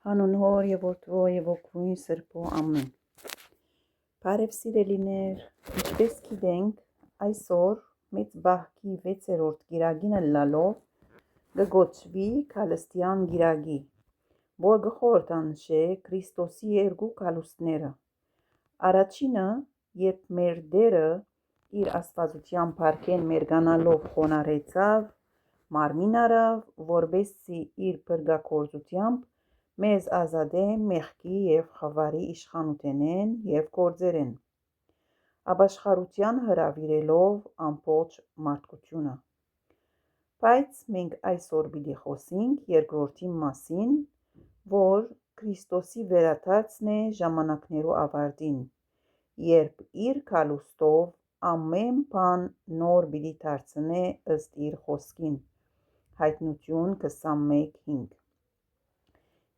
Հանուն Հոր և Որդու և Ոգու Սրբո ամեն։ Բարև սիրելիներ, ինչպես գիտենք, այսօր մեծ բահքի 6-րդ գիրագինը լալով կգոչվի Քալստյան գիրագի, որ կխորհրդանշե Քրիստոսի երկու գալուստները։ Առաջինը, երբ մեր Տերը իր աստվածության փառքեն մերկանալով խոնարհեցավ, մարմին առավ, որպեսզի իր փրկագործությամբ մեզ ազատե մեղքի և խավարի իշխանութենեն և գործերեն, ապաշխարության հրավիրելով ամբողջ մարդկությունը։ Բայց մենք այսօր պիտի խոսենք երկրորդի մասին, որ Քրիստոսի վերադարձն է ժամանակներու ավարտին, երբ իր գալուստով ամեն բան նոր պիտի դարձնե ըստ իր խոսքին, Հայտնություն 21:5,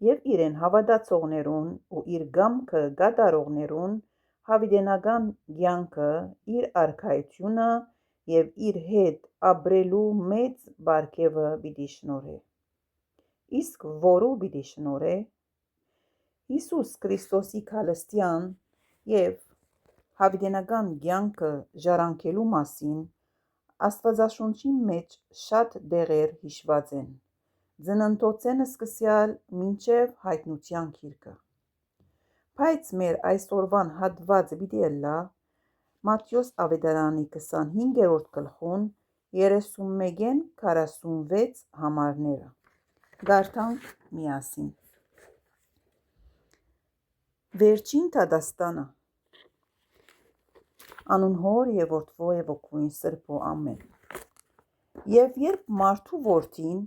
և իրեն հավատացողներուն ու իր կամքը կատարողներուն հավիտենական կյանքը, իր արքայությունը և իր հետ ապրելու մեծ պարգևը պիտի շնորհե։ Իսկ որու պիտի շնորհե։ Հիսուս Քրիստոսի քալստյան և հավիտենական կյանքը ժառանգելու մասին Աստվածաշունչի մեջ շատ տեղեր հիշված են, Ծննդոցեն սկսյալ մինչև Հայտնության գիրքը։ Բայց մեր այսօրվան հատվածը պիտի ըլլա Մատթեոս ավետարանի 25-րդ գլխուն 31-են 46 համարները։ Կարդանք միասին։ Վերջին դատաստանը։ Անուն Հոր և Որդու և Ոգու Սրբո ամեն։ Եվ երբ մարդու որդին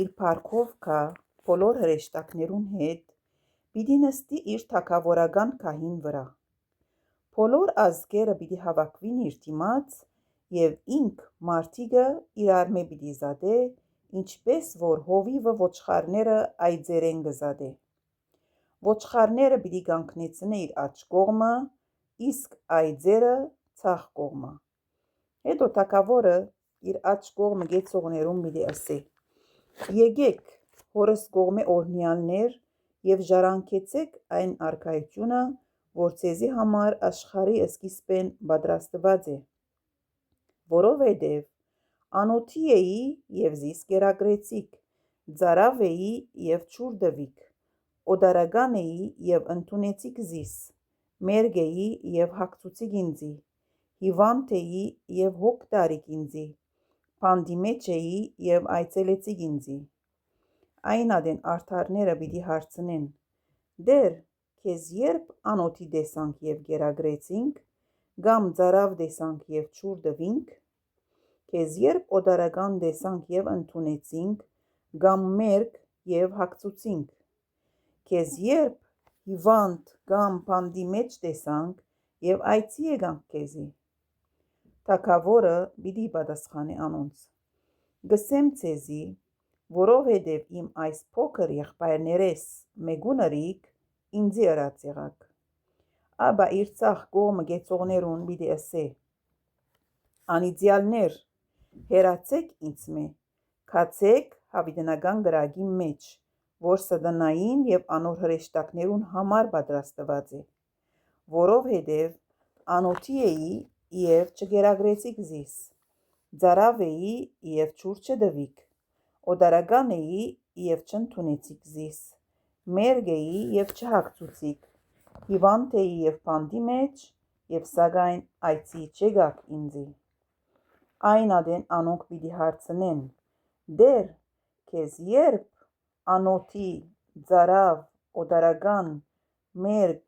իր փառքով գա բոլոր հրեշտակներուն հետ, պիտի նստի իր թագավորական գահին վրա։ Բոլոր ազգերը պիտի հավաքվին իր դիմաց, և ինք մարդիկը իրարմե պիտի զատե, ինչպես որ հովիվը ոչխարները այծերեն կզատե։ Ոչխարները պիտի կանգնեցնե իր աջ կողմը, իսկ այծերը ձախ կողմը։ Հետո թագավորը իր աջ կողմը կեցողներուն պիտի ըսե. «Եկեք, հորս կողմե օրհնյալներ, և ժառանգեցեք այն արքայությունը, որ ձեզի համար աշխարհի սկիզբեն պատրաստված է, որովհետև անօթի էի և զիս կերակրեցիք, ծարավ էի և ջուր տվիք, օտարական էի և ընդունեցիք զիս, մերկ էի և հագցուցիք ինձի, հիվանդ էի և հոգ տարիք ինձի, բանտի մեջ էի և այցելեցիք ինձի»։ Այն ատեն արդարները պիտի հարցնեն. «Տե՛ր, քեզ երբ անօթի տեսանք և կերակրեցինք, կամ ծարավ տեսանք և ջուր տվինք, քեզ երբ օտարական տեսանք և ընդունեցինք, կամ մերկ և հագցուցինք, քեզ երբ հիվանդ կամ բանտի մեջ տեսանք և այցի եկանք քեզի»։ Թագավորը պիտի պատասխանե անոնց. «Կսեմ ձեզի, որովհետև իմ այս փոքր եղբայրներէս մեկունըրիկ ինձի ըրած եղաք»։ Ապա իր ձախ կողմը կեցողներուն պիտի ըսե. «Անիծյալներ, հեռացե՛ք ինձմէ, գացեք հավիտենական կրակի մեջ, որ Սատանային և անոր հրեշտակներուն համար պատրաստված է, որովհետև անօթի էի և չկերակրեցիք զիս, ծարավ էի և ջուր չտվիք, օտարական էի և չընդունեցիք զիս, մերկ էի և չհագցուցիք, հիվանդ էի և բանտի մեջ, և սակայն այցի չեկաք ինձի»։ Այն ատեն անոնք պիտի հարցնեն. «Տե՛ր, քեզ երբ անօթի, ծարավ, օտարական, մերկ,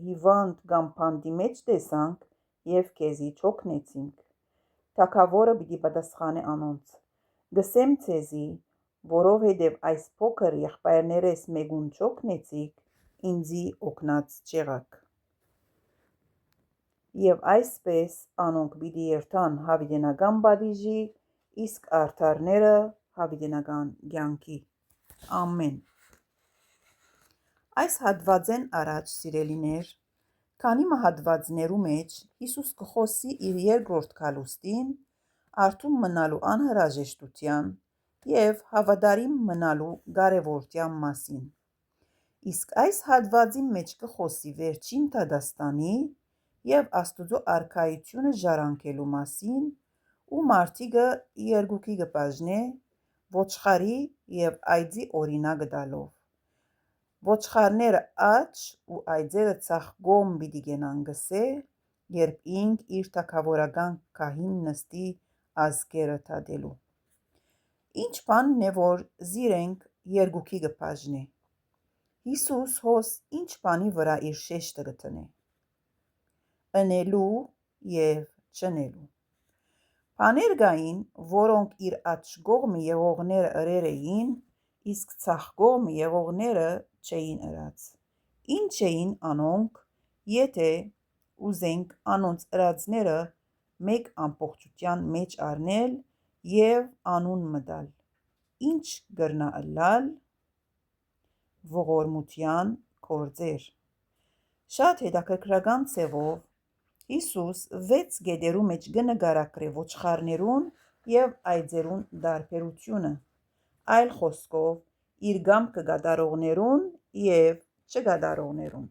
հիվանդ կամ բանտի մեջ տեսանք և քեզի չօգնեցինք»։ Թագավորը պիտի պատասխանե անոնց. «Կսեմ ձեզի, որովհետև այս փոքր եղբայրներէս մեկուն չօգնեցիք, ինձի օգնած չեղաք»։ Եվ այսպես անոնք պիտի երթան հավիտենական պատիժի, իսկ արդարները՝ հավիտենական կյանքի։ Ամեն։ Այս հատվածեն առաջ, սիրելիներ, քանի հատվածներու մեջ Հիսուս կխոսի իր երկրորդ գալուստին, արթուն մնալու անհրաժեշտության և հավատարիմ մնալու կարևորութեան մասին։ Իսկ այս հատվածի մեջ կխոսի վերջին դադաստանի և Աստուծո արքայությունը ժառանգելու մասին ու մարդիկը երկուքի կբաժնե ոչխարի և այծի օրինակը տալով։ Ոչխարները աջ ու այծերը ցախ կողմ պիտի գնան գսե, երբ ինք իր թագավորական գահին նստի ազգերը դատելու։ Ինչ բանն է, որ զիրենք երկուքի կբաժնե։ Հիսուս հոս ինչ բանի վրա իր շեշտը կդնե։ Ընելու և չընելու։ Բաներ կային, որոնք իր աջ կողմը եղողները ըրեր էին, իսկ ցախ կողմը եղողները չէին ըրած։ Ինչ էին անոնք, եթե ուզենք անոնց ըրածները մեկ ամբողջության մեջ առնել և անուն մտալ։ Ինչ կրնա ըլլալ։ Ողորմության գործեր։ Շատ հետաքրքրական ձևով Հիսուս 6 կետերու մեջ կնկարագրե ոչխարներուն և այծերուն տարբերությունը, այլ խոսքով իր կամքը կատարողներուն և չկատարողներուն։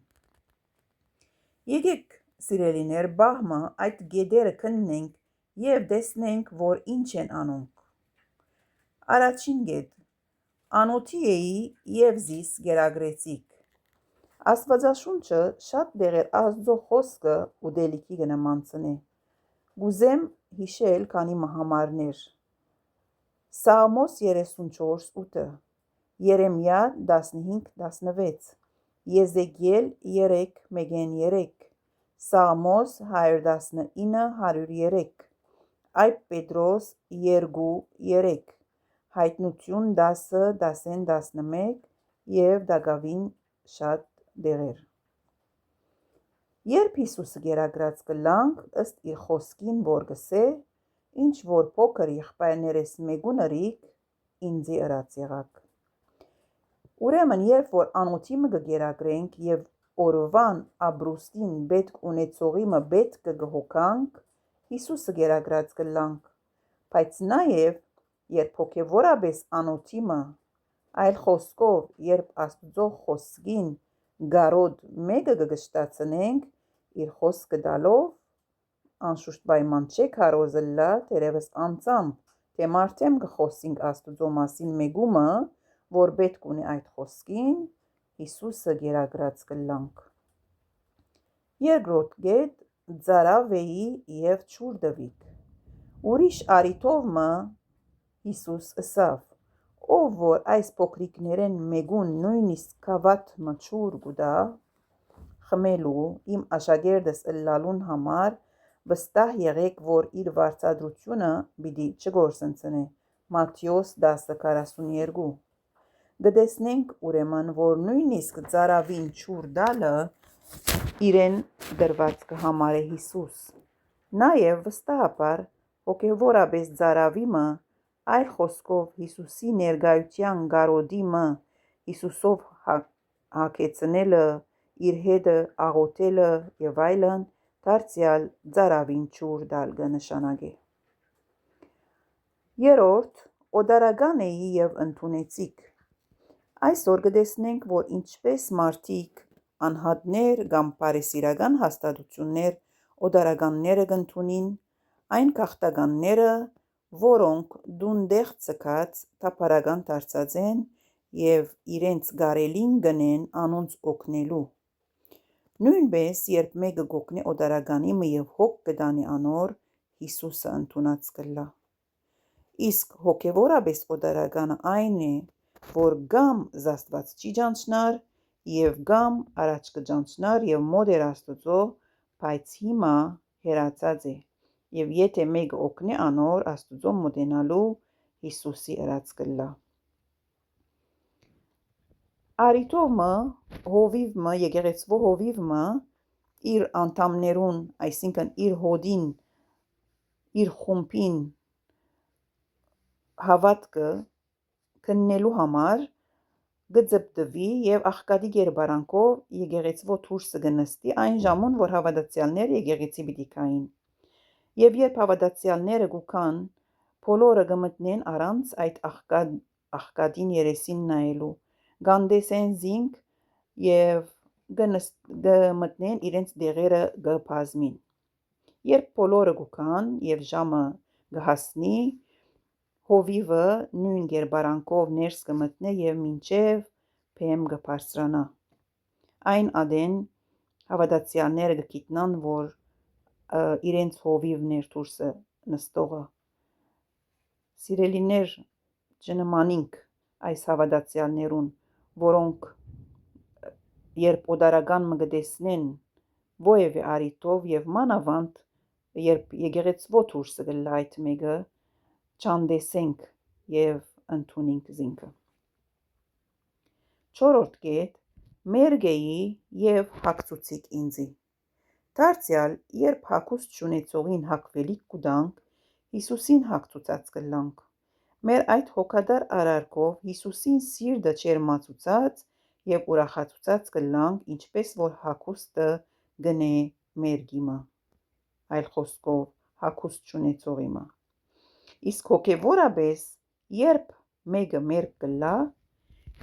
Եկեք սիրելիներ բահմը այդ կետերը քննենք և տեսնենք, որ ինչ են անոնք։ Առաջին կետ. Անոթի էի և զիս կերակրեցիք։ Աստվածաշունչը շատ տեղեր Աստծո խոսքը ուտելիքի կնմանցնե։ Կուզեմ հիշել քանի մահամարներ։ Սաղմոս 34:8, Երեմիա 15:16, Եզեկիել 3:1-3, Սաղմոս 119:103, Այբ Պետրոս 2:3, Հայտնություն 10:10-11 և դակավին շատ տեղեր։ Երբ Հիսուսը կերակրած կլանք ըստ իր խոսքին, որ գսե, ինչ որ փոքր եղբայրներես մեկուն ըրիք, ինձի ըրած եղաք։ Ուրեմն երբ որ անոթի մը կերակրենք և օրվան ապրուստին պետք ունեցողի մը պետք կհոգանք, Հիսուսը կերակրած կլանք, բայց նաև երբ հոգևորապես անոթի մը, այլ խոսքով երբ Աստուծո խոսքին կարոտ մեկը կգշտացնենք իր խոսքը տալով, անշուշտ պայման չէ քարոզ ըլլա, թերևս անձամբ, թե մարդեմ կխոսենք Աստուծո մասին մեկումը, որ պետք ունի այդ խոսքին, Հիսուսը կերակրած կլանք։ Երկրորդ կետ. Ծարավեի և ջուր տվիք։ Ուրիշ առիթով մը Հիսուս ըսավ. ով որ այս փոքրիկներեն մեկուն նույնիսկ գավաթ մը ջուր կուտա խմելու իմ աշակերտս ըլլալուն համար, վստահ եղեք, որ իր վարձատրությունը պիտի չկործնցնե։ Մատթեոս 10:42։ Կտեսնենք ուրեմն, որ նույնիսկ ծարավին ջուր տալը իրեն տրված կհամարե Հիսուս։ Նաև վստահաբար հոգևորապես ծարավի մը, այլ խոսքով Հիսուսի ներկայության կարոտի մը Հիսուսով հագեցնելը, իր հետը աղոթելը և այլն, դարձյալ ծարավին ջուր տալ կնշանակե։ Երրորդ. օտարական էի և ընդունեցիք։ Այսօր կտեսնենք, որ ինչպես մարդիկ անհատներ կամ բարեսիրական հաստատություններ օտարականները կընդունին, այն գաղթականները, որոնք տուն-տեղ ձգած դափարական դարձած են և իրենց կարելին կնեն անոնց օգնելու։ Նույնպես երբ մեկը կօգնի օտարականի մը և հոգ կտանի անոր, Հիսուսը ընդունած կլա։ Իսկ հոգևորապես օտարականը այն է, որ կամ զաստված չի ճանչնար և կամ առաջ կճանչնար և մոտ էր Աստուծո, բայց հիմա հեռացած է, և եթե մեկը օգնի անոր Աստուծո մոտենալու, Հիսուսի ըրած կլա։ Առիթով մը հովիվ մը, եկեղեցվո հովիվ մը իր անդամներուն, այսինքն իր հոտին, իր խումբին հավատքը քննելու համար կձգտվի և աղքատի կերպարանքով եկեղեցվո դուրսը կնստի այն ժամուն, որ հավատացյալները եկեղեցի պիտի գային։ Եվ երբ հավատացյալները կգան, բոլորը կմտնեն առանց այդ աղքատին երեսին նայելու, կանդեսեն զինք և գմտնեն իրենց դեղերը գբազմին։ Երբ բոլորը գուքան և ժամը գհասնի, հովիվը նույն գերբարանքով ներս կմտնե և մինչև բեմ կբարձրանա։ Այն ադեն հավատացյալները կգիտնան, որ իրենց հովիվն էր դուրսը նստողը։ Սիրելիներ, չնմանինք այս հավատացյալներուն, որոնք երբ օդարական մը կտեսնեն ովևէ առիթով և մանավանդ երբ եկեղեցվո դուրսը կլա այդ մեկը, չանդեսենք և ընդունենք զինքը։ 4-րդ կետ. մերգեի և հագցուցիկ ինձի։ Դարձյալ, երբ հագուստ չունեցողին հագվելիք կուտանք, Հիսուսին հագցուցած կլանք։ Մեր այդ հոգատար արարքով Հիսուսին սիրտը ջերմացուցած և ուրախացուցած կլանք, ինչպես որ հագուստը գնե մերգիմը, այլ խոսքով հագուստ չունեցողիմը։ Իսկ հոգևորապես, երբ մեկը մերկ կլա,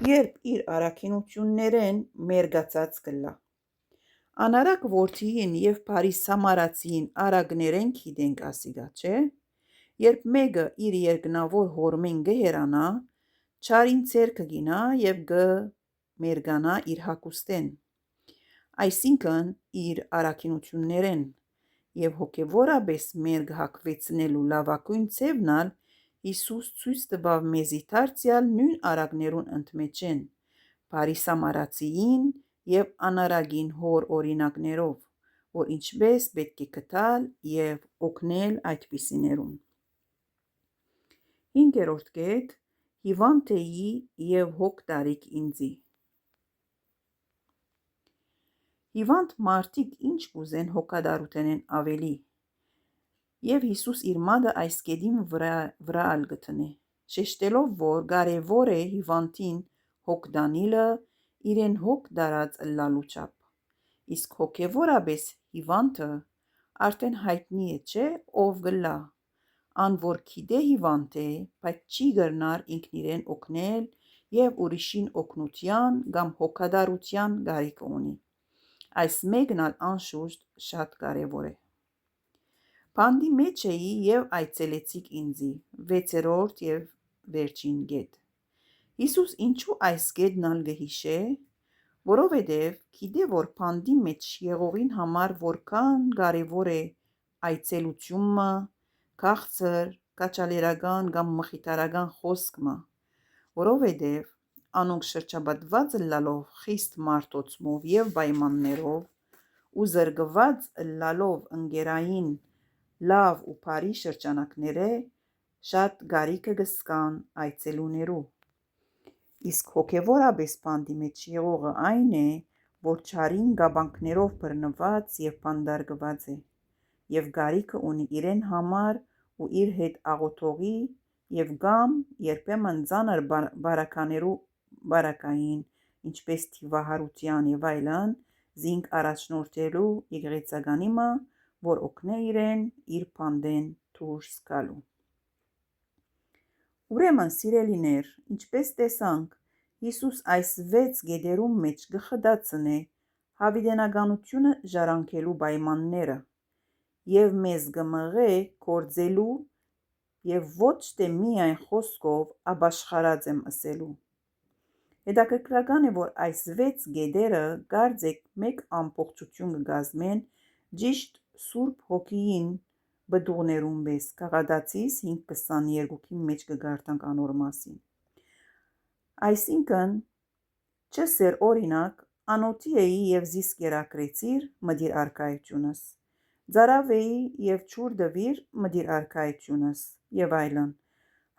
երբ իր առաքինություններեն մերգացած կլա։ Անարակ որդիին և բարի սամարացիին արագներեն գիտենք ասիկա, չէ՞։ Երբ մեկը իր երկնավոր հորմեն կհեռանա, չարին ձեռքը կինա և կմերգանա իր հագուստեն, այսինքն իր առաքինություններեն, և հոգևորապես մերկ հագեցնելու լավագույն ձևն ալ Հիսուս ցույց տվավ մեզի դարձյալ նույն արագներուն ընդմեջեն, բարի սամարացիին և անարագին հոր օրինակներով, որ ինչպես պետք է գտալ և օգնել այդպիսիներուն։ 5-րդ կետ. հիվանդ էի և հոգ տարիք ինձի։ Հիվանդ մարդիկ ինչ կուզեն հոգատարութենեն ավելի, և Հիսուս իր մատը այս կետին վրա ալ գտնե, շեշտելով, որ կարևոր է հիվանդին հոգ տանիլը իրեն հոգ տարած ըլլալու չափ։ Իսկ հոգևորապես հիվանդը արդեն հայտնի է, չէ՞, ով կլա, ան որ գիտե հիվանդ է, բայց չի կրնար ինքն իրեն օգնել և ուրիշին օգնության կամ հոգատարության կարիք ունի։ Այս մեկն ալ անշուշտ շատ կարևոր է։ Բանտի մեջ էի և այցելեցիք ինձի։ 6-րդ և վերջին կետ։ Հիսուս ինչու այս կետն ալ կհիշե, որովհետև գիտե, որ բանտի մեջ եղողին համար որքան կարևոր է այցելությունը, քաղցր, քաջալերական կամ մխիթարական խոսքը, որովհետև անոնք շրջապատված ըլլալով խիստ մարդոցմով և պայմաններով ու զրկված ըլլալով ընկերային լավ ու բարի շրջանակները, շատ կարիք կզգան այցելուներու։ Իսկ հոգևորապես բանտի մեջ եղողը այն է, որ չարին կապանքներով բռնված և բանտարկված է, և կարիք ունի իրեն համար ու իր հետ աղոթողի և կամ երբեմն ծանր բարքաներու բարակային, ինչպես թիվահարության և այլն, զինք առաջնորդելու եկեղեցականիմը, որ օգնե իրեն իր բանտեն դուրս գալու։ Ուրեմն, սիրելիներ, ինչպես տեսանք, Հիսուս այս 6 կետերուն մեջ կխտացնե հավիտենականությունը ժառանգելու պայմանները և մեզ կմղե գործելու և ոչ թե միայն խոսքով ապաշխարած եմ ըսելու։ Հետաքրքրական է, որ այս 6 կետերը կարծեք մեկ ամբողջություն կկազմեն ճիշտ Սուրբ Հոգիին պտուղներուն պես։ Գաղատացիս 5:22 մեջ կկարդանք անոր մասին։ Այսինքն, չսեր օրինակ, անոթի էի և զիս կերակրեցիր, մտիր արքայությունս, ծարավ էի և ջուր տվիր, մտիր արքայությունս և այլն։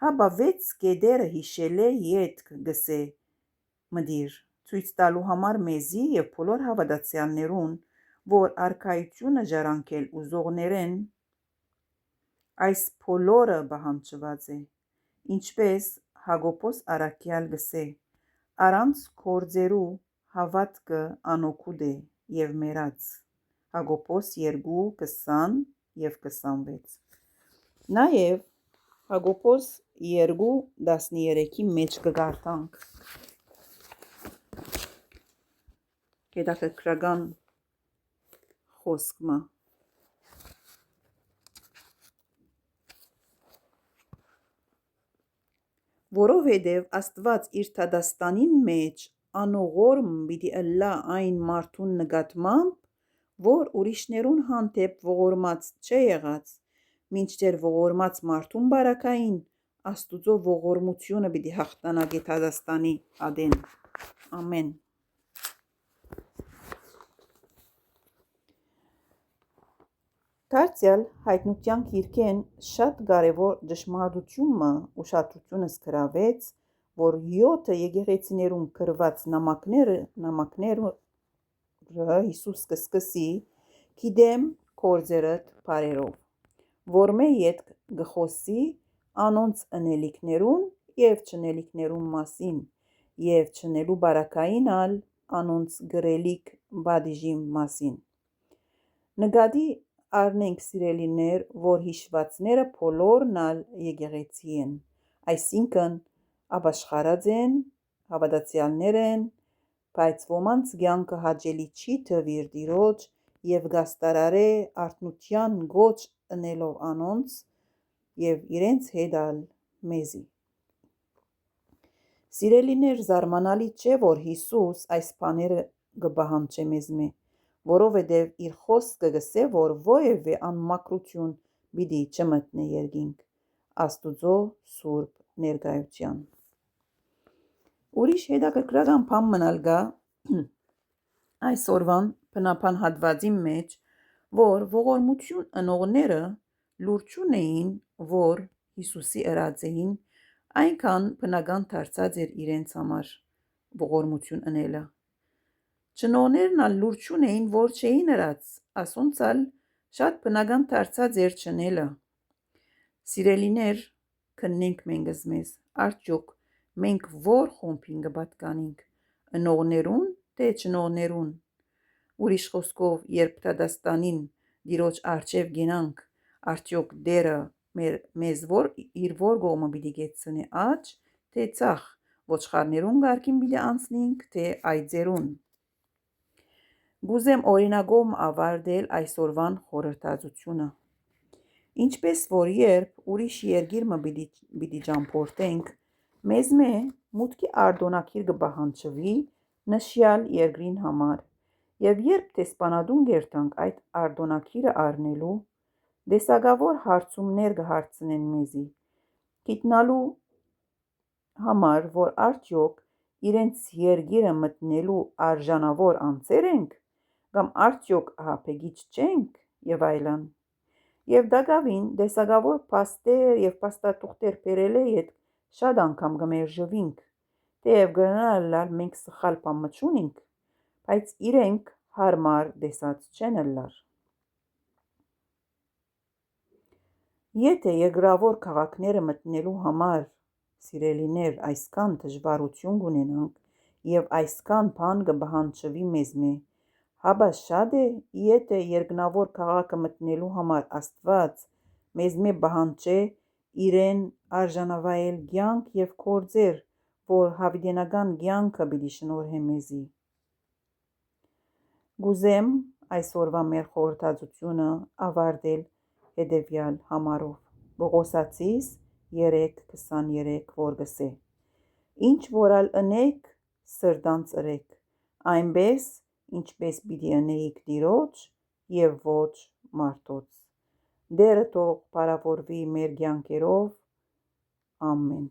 Հապա 6 կետերը հիշելէ ետք կսե մտիր, ցույց տալու համար մեզի և բոլոր հավատացյալներուն, որ արքայությունը ժառանգել ուզողներեն այս բոլորը պահանջված է, ինչպես Հակոբոս առաքյալ կսե. «Առանց գործերու հավատքը անօգուտ է և մեռած»։ Հակոբոս 2:20-26։ Նաև Հակոբոս 2:13 մեջ կկարդանք. հետաքրքրական խոսքը։ Որովհետև Աստված իր դատաստանին մեջ անողորմ պիտի ըլլա այն մարդուն նկատմամբ, որ ուրիշներուն հանդեպ ողորմած չէ եղած, մինչդեռ ողորմած մարդուն բարակային Աստուծո ողորմությունը պիտի հաղթանակի դատաստանի ադեն։ Ամեն։ Դարձյալ հայտնության գիրքեն շատ կարևոր ճշմարտությունը ուշադրությունս գրավեց, որ 7 եկեղեցիներում գրված նամակները Հիսուս կսկսի գիտեմ գործերդ բարերով, որ մե ետ գխոսի անոնց ընելիքներուն և չնելիքներուն մասին և չնելու բարակային ալ անոնց գրելիք բադիժի մասին։ Նկատի առնենք սիրելիներ, որ հիշվածները բոլորն ալ եկեղեցի են, այսինքն ապաշխարած են, հավատացյալներ են, բայց ոմանց կյանքը հաճելի չի թվիր Տիրոջ և գաստարարե արթնության գոչ ընելով անոնց և իրենց հետ ալ մեզի։ Սիրելիներ, զարմանալի չէ, որ Հիսուս այս բաները կպահանջե մեզմե, որովհետև իր խոսքը գսե, որ որևէ անմաքրություն պիտի չմտնե երկինք Աստուծո սուրբ ներկայության։ Ուրիշ հետաքրքրական բան մնալ կա այսօրվան բնական հատվածի մեջ, որ ողորմություն ընողները լուր չունեին, որ Հիսուսի ըրած էին, այնքան բնական դարձած էր իրենց համար ողորմություն ընելը։ Չնողներն ալ լուր չունեին, որ չէին ըրած, ասոնց ալ շատ բնական դարձած էր չնելը։ Սիրելիներ, քննենք մենքս մեզ, արդյոք մենք որ խումբին կպատկանենք, ընողներուն թե չնողներուն։ Ուրիշ խոսքով, երբ դատաստանին Տիրոջ առջև գնանք, արդյոք Տերը մեզ իր որ կողմը պիտի կեցցնի, աջ թե ձախ, ոչխարներուն կարգին պիտի անցնենք, թե այծերուն։ Կուզեմ օրինակով ավարտել այսօրվան խորհրդածությունը։ Ինչպես որ երբ ուրիշ երկիր մը պիտի ճամփորդենք, մեզմե մուտքի արտոնագիր կպահանջվի նշյալ երկրին համար, և երբ դեսպանատուն կերտանք այդ արտոնագիրը առնելու, տեսակավոր հարցումներ կհարցնեն մեզի, գիտնալու համար, որ արդյոք իրենց երկիրը մտնելու արժանավոր անձեր ենք, կամ արդյոք ահաբեկիչ չենք և այլն։ Եվ դակավին տեսակավոր փաստեր և փաստաթուղթեր բերելէ ետ շատ անգամ կմերժվենք, թեև կրնալ մենք սխալ բան մը չունենք, բայց իրենք հարմար տեսած չեն ըլլար։ Եթե երկրավոր քաղաքները մտնելու համար, սիրելիներ, այսքան դժվարություն կունենանք և այսքան բան կպահանջվի մեզմե, հապա շատ է, եթե երկնավոր քաղաքը մտնելու համար Աստված մեզմե պահանջե իրեն արժանավայել կյանք և գործեր, որ հավիտենական կյանքը պիտի շնորհե մեզի։ Կուզեմ այսօրվա մեր խորհրդածությունը ավարտել հետևյալ համարով. Պողոսացիս 3:23, որ գսե. Ինչ որալ ընեք, սրտանց ըրեք, այնպես ինչպես պիտի ընեիք Տիրոջ և ոչ մարդոց։ Տերը թող փառավորվի մեր կյանքերով։ Ամեն։